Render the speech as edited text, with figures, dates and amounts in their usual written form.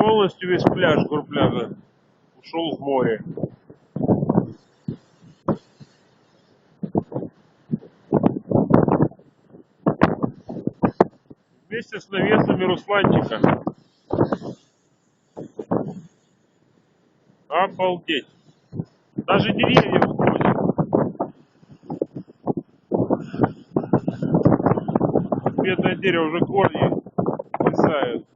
полностью весь пляж, горпляжа ушел в море. Вместе с навесами русланчика. Обалдеть. Даже деревья уходят. Бедное дерево уже корни свисают.